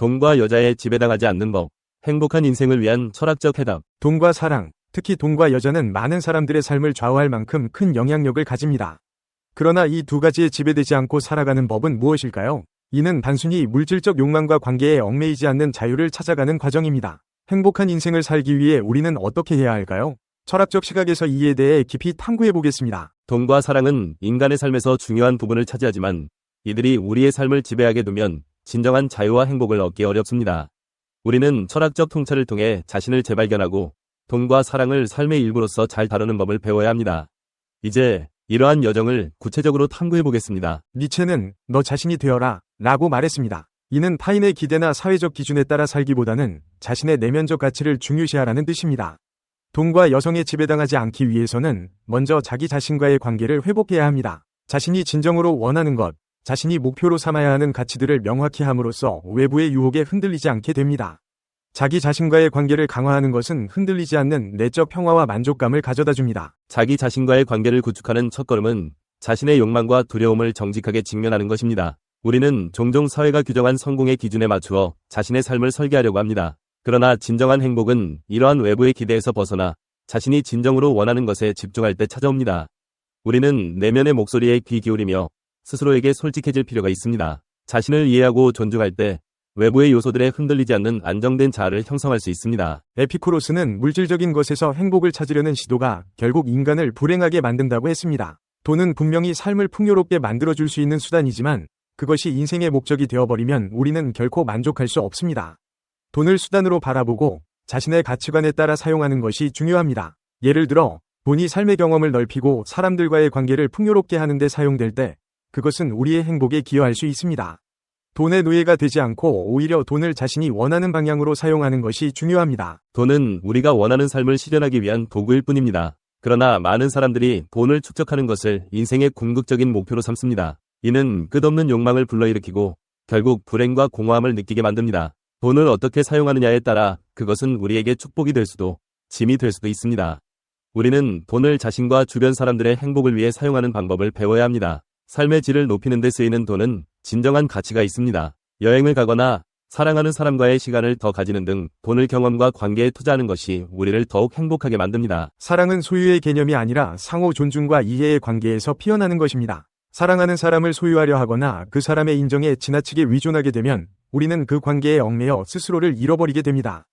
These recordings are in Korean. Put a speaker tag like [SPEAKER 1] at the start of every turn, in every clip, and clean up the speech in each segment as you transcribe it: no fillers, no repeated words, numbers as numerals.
[SPEAKER 1] 돈과 여자에 지배당하지 않는 법. 행복한 인생을 위한 철학적 해답.
[SPEAKER 2] 돈과 사랑, 특히 돈과 여자는 많은 사람들의 삶을 좌우할 만큼 큰 영향력을 가집니다. 그러나 이 두 가지에 지배되지 않고 살아가는 법은 무엇일까요? 이는 단순히 물질적 욕망과 관계에 얽매이지 않는 자유를 찾아가는 과정입니다. 행복한 인생을 살기 위해 우리는 어떻게 해야 할까요? 철학적 시각에서 이에 대해 깊이 탐구해 보겠습니다.
[SPEAKER 1] 돈과 사랑은 인간의 삶에서 중요한 부분을 차지하지만 이들이 우리의 삶을 지배하게 두면 진정한 자유와 행복을 얻기 어렵습니다. 우리는 철학적 통찰을 통해 자신을 재발견하고 돈과 사랑을 삶의 일부로서 잘 다루는 법을 배워야 합니다. 이제 이러한 여정을 구체적으로 탐구해 보겠습니다.
[SPEAKER 2] 니체는 너 자신이 되어라 라고 말했습니다. 이는 타인의 기대나 사회적 기준에 따라 살기보다는 자신의 내면적 가치를 중요시하라는 뜻입니다. 돈과 여성에 지배당하지 않기 위해서는 먼저 자기 자신과의 관계를 회복해야 합니다. 자신이 진정으로 원하는 것, 자신이 목표로 삼아야 하는 가치들을 명확히 함으로써 외부의 유혹에 흔들리지 않게 됩니다. 자기 자신과의 관계를 강화하는 것은 흔들리지 않는 내적 평화와 만족감을 가져다 줍니다.
[SPEAKER 1] 자기 자신과의 관계를 구축하는 첫걸음은 자신의 욕망과 두려움을 정직하게 직면하는 것입니다. 우리는 종종 사회가 규정한 성공의 기준에 맞추어 자신의 삶을 설계하려고 합니다. 그러나 진정한 행복은 이러한 외부의 기대에서 벗어나 자신이 진정으로 원하는 것에 집중할 때 찾아옵니다. 우리는 내면의 목소리에 귀 기울이며 스스로에게 솔직해질 필요가 있습니다. 자신을 이해하고 존중할 때 외부의 요소들에 흔들리지 않는 안정된 자아를 형성할 수 있습니다.
[SPEAKER 2] 에피쿠로스는 물질적인 것에서 행복을 찾으려는 시도가 결국 인간을 불행하게 만든다고 했습니다. 돈은 분명히 삶을 풍요롭게 만들어줄 수 있는 수단이지만 그것이 인생의 목적이 되어버리면 우리는 결코 만족할 수 없습니다. 돈을 수단으로 바라보고 자신의 가치관에 따라 사용하는 것이 중요합니다. 예를 들어 돈이 삶의 경험을 넓히고 사람들과의 관계를 풍요롭게 하는 데 사용될 때 그것은 우리의 행복에 기여할 수 있습니다. 돈의 노예가 되지 않고 오히려 돈을 자신이 원하는 방향으로 사용하는 것이 중요합니다.
[SPEAKER 1] 돈은 우리가 원하는 삶을 실현하기 위한 도구일 뿐입니다. 그러나 많은 사람들이 돈을 축적하는 것을 인생의 궁극적인 목표로 삼습니다. 이는 끝없는 욕망을 불러일으키고 결국 불행과 공허함을 느끼게 만듭니다. 돈을 어떻게 사용하느냐에 따라 그것은 우리에게 축복이 될 수도 짐이 될 수도 있습니다. 우리는 돈을 자신과 주변 사람들의 행복을 위해 사용하는 방법을 배워야 합니다. 삶의 질을 높이는 데 쓰이는 돈은 진정한 가치가 있습니다. 여행을 가거나 사랑하는 사람과의 시간을 더 가지는 등 돈을 경험과 관계에 투자하는 것이 우리를 더욱 행복하게 만듭니다.
[SPEAKER 2] 사랑은 소유의 개념이 아니라 상호 존중과 이해의 관계에서 피어나는 것입니다. 사랑하는 사람을 소유하려 하거나 그 사람의 인정에 지나치게 의존하게 되면 우리는 그 관계에 얽매여 스스로를 잃어버리게 됩니다.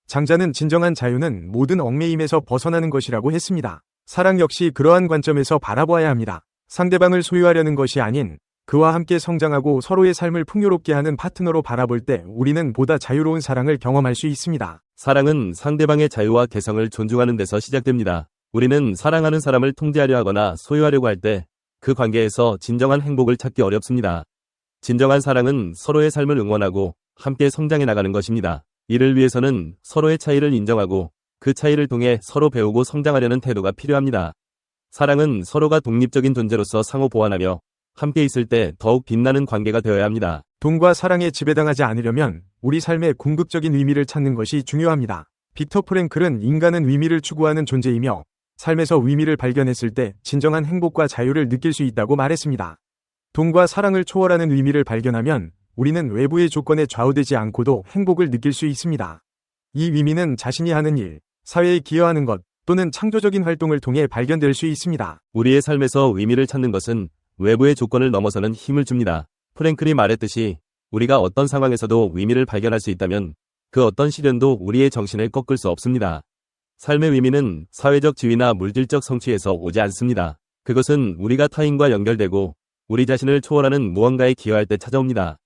[SPEAKER 2] 장자는 진정한 자유는 모든 얽매임에서 벗어나는 것이라고 했습니다. 사랑 역시 그러한 관점에서 바라보아야 합니다. 상대방을 소유하려는 것이 아닌 그와 함께 성장하고 서로의 삶을 풍요롭게 하는 파트너로 바라볼 때 우리는 보다 자유로운 사랑을 경험할 수 있습니다.
[SPEAKER 1] 사랑은 상대방의 자유와 개성을 존중하는 데서 시작됩니다. 우리는 사랑하는 사람을 통제하려 하거나 소유하려고 할 때 그 관계에서 진정한 행복을 찾기 어렵습니다. 진정한 사랑은 서로의 삶을 응원하고 함께 성장해 나가는 것입니다. 이를 위해서는 서로의 차이를 인정하고 그 차이를 통해 서로 배우고 성장하려는 태도가 필요합니다. 사랑은 서로가 독립적인 존재로서 상호 보완하며 함께 있을 때 더욱 빛나는 관계가 되어야 합니다.
[SPEAKER 2] 돈과 사랑에 지배당하지 않으려면 우리 삶의 궁극적인 의미를 찾는 것이 중요합니다. 빅터 프랭클은 인간은 의미를 추구하는 존재이며 삶에서 의미를 발견했을 때 진정한 행복과 자유를 느낄 수 있다고 말했습니다. 돈과 사랑을 초월하는 의미를 발견하면 우리는 외부의 조건에 좌우되지 않고도 행복을 느낄 수 있습니다. 이 의미는 자신이 하는 일, 사회에 기여하는 것 또는 창조적인 활동을 통해 발견될 수 있습니다.
[SPEAKER 1] 우리의 삶에서 의미를 찾는 것은 외부의 조건을 넘어서는 힘을 줍니다. 프랭클이 말했듯이 우리가 어떤 상황에서도 의미를 발견할 수 있다면 그 어떤 시련도 우리의 정신을 꺾을 수 없습니다. 삶의 의미는 사회적 지위나 물질적 성취에서 오지 않습니다. 그것은 우리가 타인과 연결되고 우리 자신을 초월하는 무언가에 기여할 때 찾아옵니다.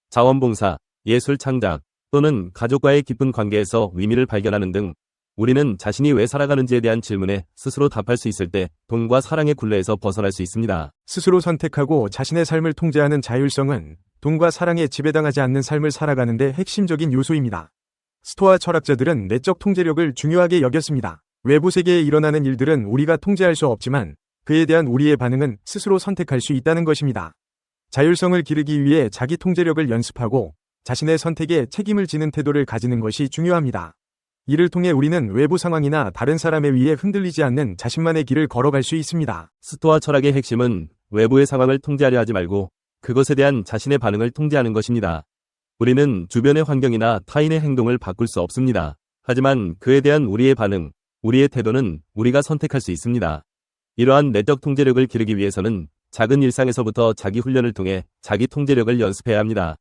[SPEAKER 1] 자원봉사, 예술 창작 또는 가족과의 깊은 관계에서 의미를 발견하는 등 우리는 자신이 왜 살아가는지에 대한 질문에 스스로 답할 수 있을 때 돈과 사랑의 굴레에서 벗어날 수 있습니다.
[SPEAKER 2] 스스로 선택하고 자신의 삶을 통제하는 자율성은 돈과 사랑에 지배당하지 않는 삶을 살아가는 데 핵심적인 요소입니다. 스토아 철학자들은 내적 통제력을 중요하게 여겼습니다. 외부 세계에 일어나는 일들은 우리가 통제할 수 없지만 그에 대한 우리의 반응은 스스로 선택할 수 있다는 것입니다. 자율성을 기르기 위해 자기 통제력을 연습하고 자신의 선택에 책임을 지는 태도를 가지는 것이 중요합니다. 이를 통해 우리는 외부 상황이나 다른 사람에 의해 흔들리지 않는 자신만의 길을 걸어갈 수 있습니다.
[SPEAKER 1] 스토아 철학의 핵심은 외부의 상황을 통제하려 하지 말고 그것에 대한 자신의 반응을 통제하는 것입니다. 우리는 주변의 환경이나 타인의 행동을 바꿀 수 없습니다. 하지만 그에 대한 우리의 반응, 우리의 태도는 우리가 선택할 수 있습니다. 이러한 내적 통제력을 기르기 위해서는 작은 일상에서부터 자기 훈련을 통해 자기 통제력을 연습해야 합니다.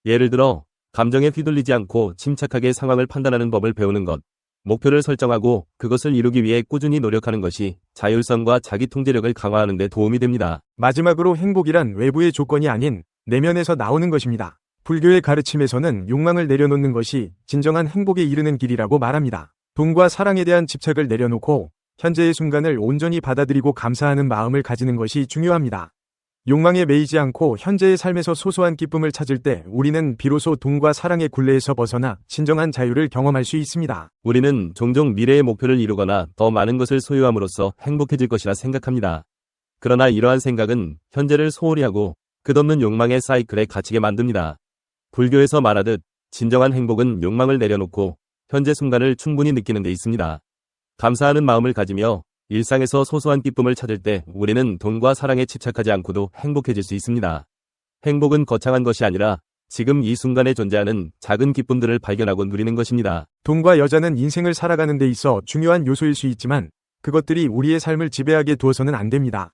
[SPEAKER 1] 예를 들어, 감정에 휘둘리지 않고 침착하게 상황을 판단하는 법을 배우는 것, 목표를 설정하고 그것을 이루기 위해 꾸준히 노력하는 것이 자율성과 자기 통제력을 강화하는 데 도움이 됩니다.
[SPEAKER 2] 마지막으로 행복이란 외부의 조건이 아닌 내면에서 나오는 것입니다. 불교의 가르침에서는 욕망을 내려놓는 것이 진정한 행복에 이르는 길이라고 말합니다. 돈과 사랑에 대한 집착을 내려놓고 현재의 순간을 온전히 받아들이고 감사하는 마음을 가지는 것이 중요합니다. 욕망에 매이지 않고 현재의 삶에서 소소한 기쁨을 찾을 때 우리는 비로소 돈과 사랑의 굴레에서 벗어나 진정한 자유를 경험할 수 있습니다.
[SPEAKER 1] 우리는 종종 미래의 목표를 이루거나 더 많은 것을 소유함으로써 행복해질 것이라 생각합니다. 그러나 이러한 생각은 현재를 소홀히 하고 끝없는 욕망의 사이클에 갇히게 만듭니다. 불교에서 말하듯 진정한 행복은 욕망을 내려놓고 현재 순간을 충분히 느끼는 데 있습니다. 감사하는 마음을 가지며 일상에서 소소한 기쁨을 찾을 때 우리는 돈과 사랑에 집착하지 않고도 행복해질 수 있습니다. 행복은 거창한 것이 아니라 지금 이 순간에 존재하는 작은 기쁨들을 발견하고 누리는 것입니다.
[SPEAKER 2] 돈과 여자는 인생을 살아가는 데 있어 중요한 요소일 수 있지만 그것들이 우리의 삶을 지배하게 두어서는 안 됩니다.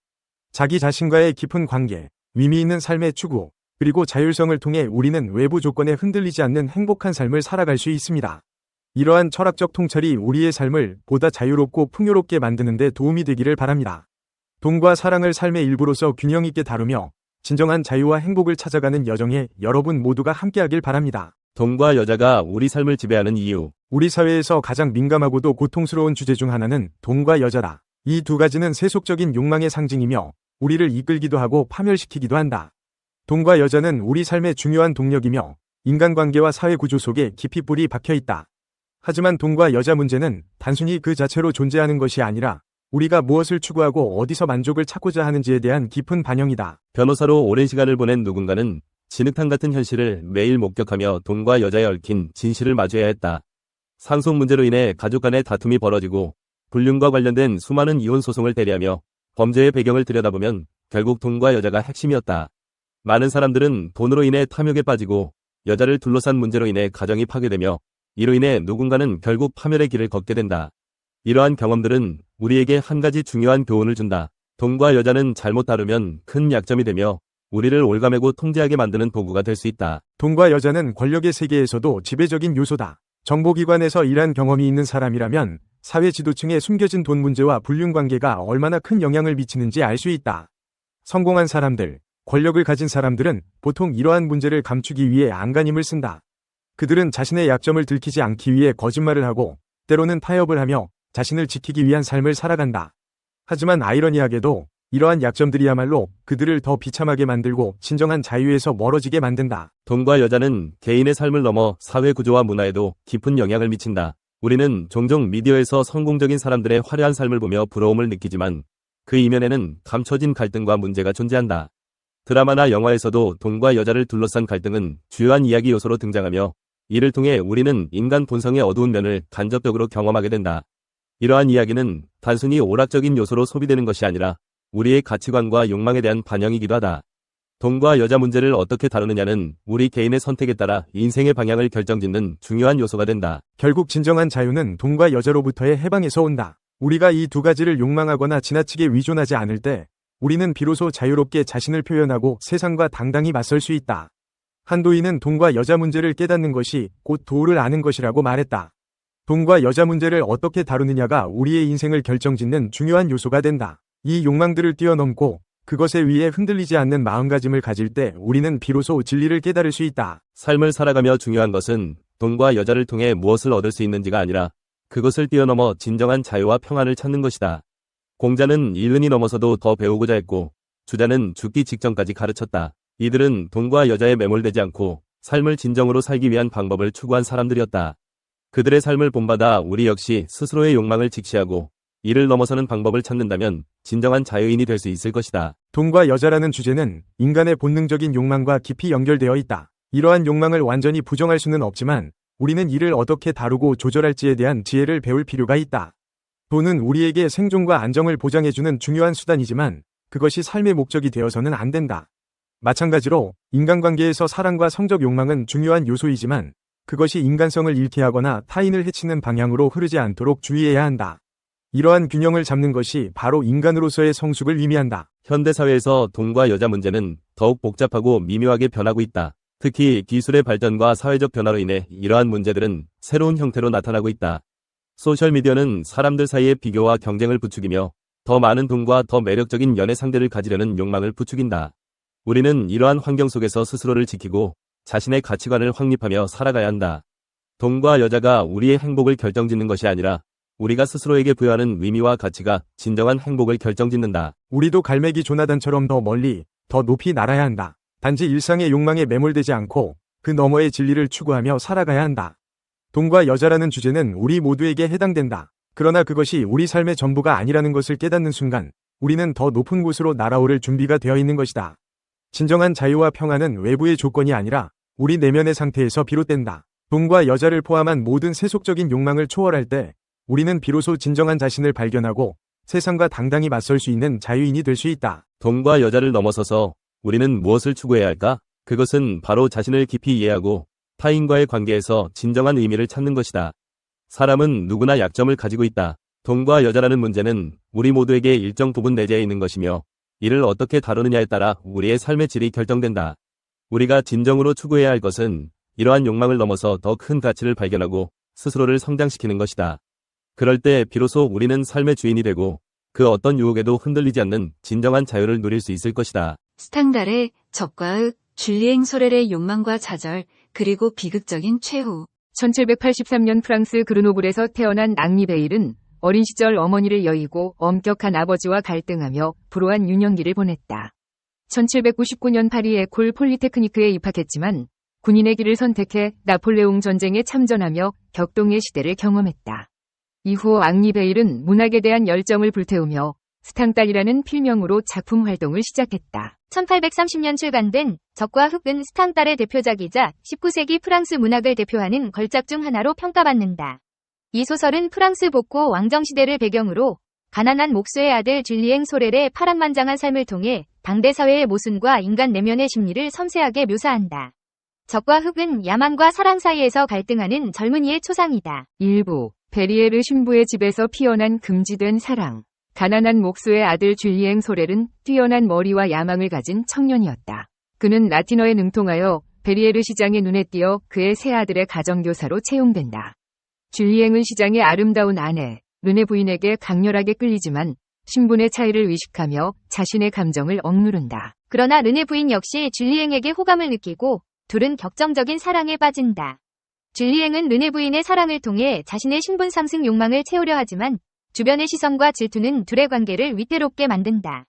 [SPEAKER 2] 자기 자신과의 깊은 관계, 의미 있는 삶의 추구, 그리고 자율성을 통해 우리는 외부 조건에 흔들리지 않는 행복한 삶을 살아갈 수 있습니다. 이러한 철학적 통찰이 우리의 삶을 보다 자유롭고 풍요롭게 만드는 데 도움이 되기를 바랍니다. 돈과 사랑을 삶의 일부로서 균형 있게 다루며 진정한 자유와 행복을 찾아가는 여정에 여러분 모두가 함께하길 바랍니다.
[SPEAKER 1] 돈과 여자가 우리 삶을 지배하는 이유.
[SPEAKER 2] 우리 사회에서 가장 민감하고도 고통스러운 주제 중 하나는 돈과 여자다. 이 두 가지는 세속적인 욕망의 상징이며 우리를 이끌기도 하고 파멸시키기도 한다. 돈과 여자는 우리 삶의 중요한 동력이며 인간관계와 사회구조 속에 깊이 뿌리 박혀 있다. 하지만 돈과 여자 문제는 단순히 그 자체로 존재하는 것이 아니라 우리가 무엇을 추구하고 어디서 만족을 찾고자 하는지에 대한 깊은 반영이다.
[SPEAKER 1] 변호사로 오랜 시간을 보낸 누군가는 진흙탕 같은 현실을 매일 목격하며 돈과 여자에 얽힌 진실을 마주해야 했다. 상속 문제로 인해 가족 간의 다툼이 벌어지고 불륜과 관련된 수많은 이혼 소송을 대리하며 범죄의 배경을 들여다보면 결국 돈과 여자가 핵심이었다. 많은 사람들은 돈으로 인해 탐욕에 빠지고 여자를 둘러싼 문제로 인해 가정이 파괴되며 이로 인해 누군가는 결국 파멸의 길을 걷게 된다. 이러한 경험들은 우리에게 한 가지 중요한 교훈을 준다. 돈과 여자는 잘못 다루면 큰 약점이 되며 우리를 올가매고 통제하게 만드는 도구가 될 수 있다.
[SPEAKER 2] 돈과 여자는 권력의 세계에서도 지배적인 요소다. 정보기관에서 일한 경험이 있는 사람이라면 사회 지도층에 숨겨진 돈 문제와 불륜 관계가 얼마나 큰 영향을 미치는지 알 수 있다. 성공한 사람들, 권력을 가진 사람들은 보통 이러한 문제를 감추기 위해 안간힘을 쓴다. 그들은 자신의 약점을 들키지 않기 위해 거짓말을 하고 때로는 타협을 하며 자신을 지키기 위한 삶을 살아간다. 하지만 아이러니하게도 이러한 약점들이야말로 그들을 더 비참하게 만들고 진정한 자유에서 멀어지게 만든다.
[SPEAKER 1] 돈과 여자는 개인의 삶을 넘어 사회 구조와 문화에도 깊은 영향을 미친다. 우리는 종종 미디어에서 성공적인 사람들의 화려한 삶을 보며 부러움을 느끼지만 그 이면에는 감춰진 갈등과 문제가 존재한다. 드라마나 영화에서도 돈과 여자를 둘러싼 갈등은 주요한 이야기 요소로 등장하며 이를 통해 우리는 인간 본성의 어두운 면을 간접적으로 경험하게 된다. 이러한 이야기는 단순히 오락적인 요소로 소비되는 것이 아니라 우리의 가치관과 욕망에 대한 반영이기도 하다. 돈과 여자 문제를 어떻게 다루느냐는 우리 개인의 선택에 따라 인생의 방향을 결정짓는 중요한 요소가 된다.
[SPEAKER 2] 결국 진정한 자유는 돈과 여자로부터의 해방에서 온다. 우리가 이 두 가지를 욕망하거나 지나치게 위존하지 않을 때 우리는 비로소 자유롭게 자신을 표현하고 세상과 당당히 맞설 수 있다. 한도인은 돈과 여자 문제를 깨닫는 것이 곧 도를 아는 것이라고 말했다. 돈과 여자 문제를 어떻게 다루느냐가 우리의 인생을 결정짓는 중요한 요소가 된다. 이 욕망들을 뛰어넘고 그것에 의해 흔들리지 않는 마음가짐을 가질 때 우리는 비로소 진리를 깨달을 수 있다.
[SPEAKER 1] 삶을 살아가며 중요한 것은 돈과 여자를 통해 무엇을 얻을 수 있는지가 아니라 그것을 뛰어넘어 진정한 자유와 평안을 찾는 것이다. 공자는 이른이 넘어서도 더 배우고자 했고 주자는 죽기 직전까지 가르쳤다. 이들은 돈과 여자에 매몰되지 않고 삶을 진정으로 살기 위한 방법을 추구한 사람들이었다. 그들의 삶을 본받아 우리 역시 스스로의 욕망을 직시하고 이를 넘어서는 방법을 찾는다면 진정한 자유인이 될 수 있을 것이다.
[SPEAKER 2] 돈과 여자라는 주제는 인간의 본능적인 욕망과 깊이 연결되어 있다. 이러한 욕망을 완전히 부정할 수는 없지만 우리는 이를 어떻게 다루고 조절할지에 대한 지혜를 배울 필요가 있다. 돈은 우리에게 생존과 안정을 보장해주는 중요한 수단이지만 그것이 삶의 목적이 되어서는 안 된다. 마찬가지로 인간관계에서 사랑과 성적 욕망은 중요한 요소이지만 그것이 인간성을 잃게 하거나 타인을 해치는 방향으로 흐르지 않도록 주의해야 한다. 이러한 균형을 잡는 것이 바로 인간으로서의 성숙을 의미한다.
[SPEAKER 1] 현대사회에서 동과 여자 문제는 더욱 복잡하고 미묘하게 변하고 있다. 특히 기술의 발전과 사회적 변화로 인해 이러한 문제들은 새로운 형태로 나타나고 있다. 소셜미디어는 사람들 사이의 비교와 경쟁을 부추기며 더 많은 돈과 더 매력적인 연애 상대를 가지려는 욕망을 부추긴다. 우리는 이러한 환경 속에서 스스로를 지키고 자신의 가치관을 확립하며 살아가야 한다. 돈과 여자가 우리의 행복을 결정짓는 것이 아니라 우리가 스스로에게 부여하는 의미와 가치가 진정한 행복을 결정짓는다.
[SPEAKER 2] 우리도 갈매기 조나단처럼 더 멀리, 더 높이 날아야 한다. 단지 일상의 욕망에 매몰되지 않고 그 너머의 진리를 추구하며 살아가야 한다. 돈과 여자라는 주제는 우리 모두에게 해당된다. 그러나 그것이 우리 삶의 전부가 아니라는 것을 깨닫는 순간 우리는 더 높은 곳으로 날아오를 준비가 되어 있는 것이다. 진정한 자유와 평안은 외부의 조건이 아니라 우리 내면의 상태에서 비롯된다. 돈과 여자를 포함한 모든 세속적인 욕망을 초월할 때 우리는 비로소 진정한 자신을 발견하고 세상과 당당히 맞설 수 있는 자유인이 될 수 있다.
[SPEAKER 1] 돈과 여자를 넘어서서 우리는 무엇을 추구해야 할까? 그것은 바로 자신을 깊이 이해하고 타인과의 관계에서 진정한 의미를 찾는 것이다. 사람은 누구나 약점을 가지고 있다. 돈과 여자라는 문제는 우리 모두에게 일정 부분 내재해 있는 것이며 이를 어떻게 다루느냐에 따라 우리의 삶의 질이 결정된다. 우리가 진정으로 추구해야 할 것은 이러한 욕망을 넘어서 더 큰 가치를 발견하고 스스로를 성장시키는 것이다. 그럴 때 비로소 우리는 삶의 주인이 되고 그 어떤 유혹에도 흔들리지 않는 진정한 자유를 누릴 수 있을 것이다.
[SPEAKER 3] 스탕달의 적과 흑, 줄리엥 소렐의 욕망과 좌절, 그리고 비극적인 최후.
[SPEAKER 4] 1783년 프랑스 그르노블에서 태어난 앙리베일은 어린 시절 어머니를 여의고 엄격한 아버지와 갈등하며 불우한 유년기를 보냈다. 1799년 파리 에콜 폴리테크니크에 입학했지만 군인의 길을 선택해 나폴레옹 전쟁에 참전하며 격동의 시대를 경험했다. 이후 앙리베일은 문학에 대한 열정을 불태우며 스탕달이라는 필명으로 작품 활동을 시작했다.
[SPEAKER 5] 1830년 출간된 적과 흑은 스탕달의 대표작이자 19세기 프랑스 문학을 대표하는 걸작 중 하나로 평가받는다. 이 소설은 프랑스 복고 왕정시대를 배경으로 가난한 목수의 아들 줄리엥 소렐의 파란만장한 삶을 통해 당대 사회의 모순과 인간 내면의 심리를 섬세하게 묘사한다. 적과 흑은 야망과 사랑 사이에서 갈등하는 젊은이의 초상이다.
[SPEAKER 4] 일부 베리에르 신부의 집에서 피어난 금지된 사랑. 가난한 목수의 아들 줄리엥 소렐은 뛰어난 머리와 야망을 가진 청년이었다. 그는 라틴어에 능통하여 베리에르 시장의 눈에 띄어 그의 세 아들의 가정교사로 채용된다. 줄리엥은 시장의 아름다운 아내, 르네 부인에게 강렬하게 끌리지만 신분의 차이를 의식하며 자신의 감정을 억누른다.
[SPEAKER 5] 그러나 르네 부인 역시 줄리엥에게 호감을 느끼고 둘은 격정적인 사랑에 빠진다. 줄리엥은 르네 부인의 사랑을 통해 자신의 신분 상승 욕망을 채우려 하지만 주변의 시선과 질투는 둘의 관계를 위태롭게 만든다.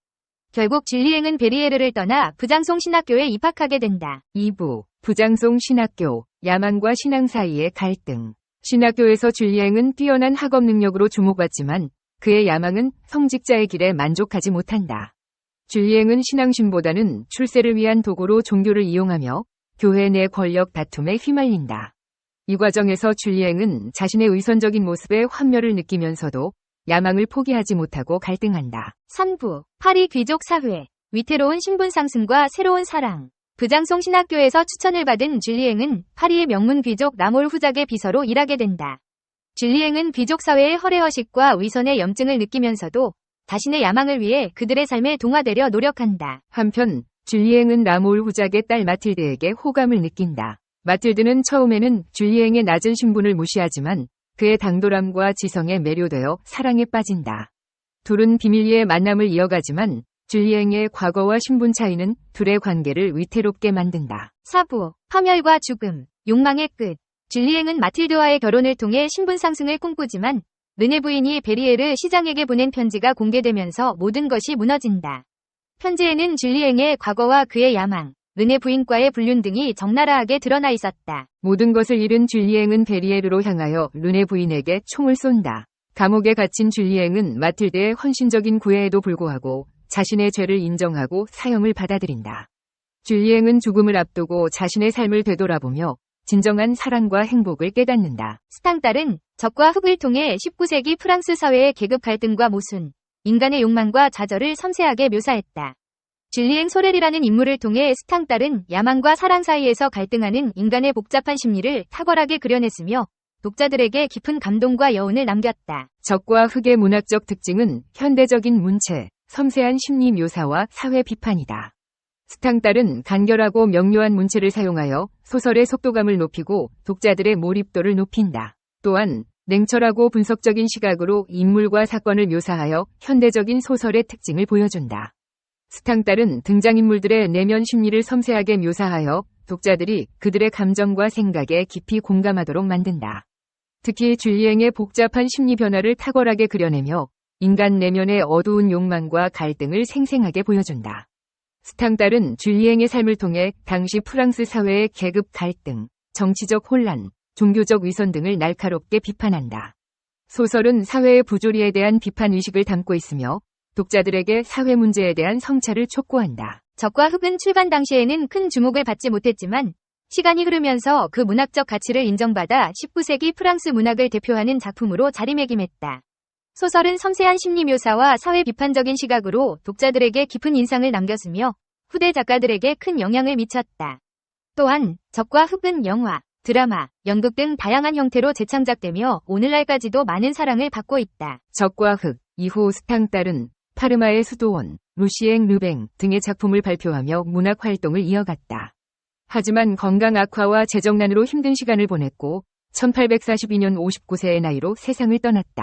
[SPEAKER 5] 결국 줄리엥은 베리에르를 떠나 부장송 신학교에 입학하게 된다.
[SPEAKER 4] 2부 부장송 신학교, 야망과 신앙 사이의 갈등. 신학교에서 줄리엥은 뛰어난 학업 능력으로 주목받지만 그의 야망은 성직자의 길에 만족하지 못한다. 줄리엥은 신앙심보다는 출세를 위한 도구로 종교를 이용하며 교회 내 권력 다툼에 휘말린다. 이 과정에서 줄리엥은 자신의 의선적인 모습에 환멸을 느끼면서도 야망을 포기하지 못하고 갈등한다.
[SPEAKER 5] 3부 파리 귀족 사회, 위태로운 신분 상승과 새로운 사랑. 부장송 신학교에서 추천을 받은 줄리엥은 파리의 명문 귀족 라몰 후작의 비서로 일하게 된다. 줄리엥은 귀족 사회의 허례허식과 위선의 염증을 느끼면서도 자신의 야망을 위해 그들의 삶에 동화되려 노력한다.
[SPEAKER 4] 한편 줄리엥은 라몰 후작의 딸 마틸드에게 호감을 느낀다. 마틸드는 처음에는 줄리엥의 낮은 신분을 무시하지만 그의 당돌함과 지성에 매료되어 사랑에 빠진다. 둘은 비밀리에 만남을 이어가지만 줄리엥의 과거와 신분 차이는 둘의 관계를 위태롭게 만든다.
[SPEAKER 5] 4부 파멸과 죽음, 욕망의 끝. 줄리엥은 마틸드와의 결혼을 통해 신분 상승을 꿈꾸지만 르네 부인이 베리에르 시장에게 보낸 편지가 공개되면서 모든 것이 무너진다. 편지에는 줄리엥의 과거와 그의 야망, 르네 부인과의 불륜 등이 적나라하게 드러나 있었다.
[SPEAKER 4] 모든 것을 잃은 줄리엥은 베리에르로 향하여 르네 부인에게 총을 쏜다. 감옥에 갇힌 줄리엥은 마틸드의 헌신적인 구애에도 불구하고 자신의 죄를 인정하고 사형을 받아들인다. 줄리엥은 죽음을 앞두고 자신의 삶을 되돌아보며 진정한 사랑과 행복을 깨닫는다.
[SPEAKER 5] 스탕달은 적과 흑을 통해 19세기 프랑스 사회의 계급 갈등과 모순, 인간의 욕망과 좌절을 섬세하게 묘사했다. 줄리앵 소렐이라는 인물을 통해 스탕달은 야망과 사랑 사이에서 갈등하는 인간의 복잡한 심리를 탁월하게 그려냈으며 독자들에게 깊은 감동과 여운을 남겼다.
[SPEAKER 4] 적과 흑의 문학적 특징은 현대적인 문체, 섬세한 심리 묘사와 사회 비판이다. 스탕달은 간결하고 명료한 문체를 사용하여 소설의 속도감을 높이고 독자들의 몰입도를 높인다. 또한 냉철하고 분석적인 시각으로 인물과 사건을 묘사하여 현대적인 소설의 특징을 보여준다. 스탕달은 등장인물들의 내면 심리를 섬세하게 묘사하여 독자들이 그들의 감정과 생각에 깊이 공감하도록 만든다. 특히 줄리앵의 복잡한 심리 변화를 탁월하게 그려내며 인간 내면의 어두운 욕망과 갈등을 생생하게 보여준다. 스탕달은 줄리앵의 삶을 통해 당시 프랑스 사회의 계급 갈등, 정치적 혼란, 종교적 위선 등을 날카롭게 비판한다. 소설은 사회의 부조리에 대한 비판 의식을 담고 있으며 독자들에게 사회 문제에 대한 성찰을 촉구한다.
[SPEAKER 5] 적과 흑은 출간 당시에는 큰 주목을 받지 못했지만 시간이 흐르면서 그 문학적 가치를 인정받아 19세기 프랑스 문학을 대표하는 작품으로 자리매김했다. 소설은 섬세한 심리 묘사와 사회 비판적인 시각으로 독자들에게 깊은 인상을 남겼으며 후대 작가들에게 큰 영향을 미쳤다. 또한 적과 흑은 영화, 드라마, 연극 등 다양한 형태로 재창작되며 오늘날까지도 많은 사랑을 받고 있다.
[SPEAKER 4] 적과 흑, 이후 스탕달은 파르마의 수도원, 루시앵 르뱅 등의 작품을 발표하며 문학 활동을 이어갔다. 하지만 건강 악화와 재정난으로 힘든 시간을 보냈고 1842년 59세의 나이로 세상을 떠났다.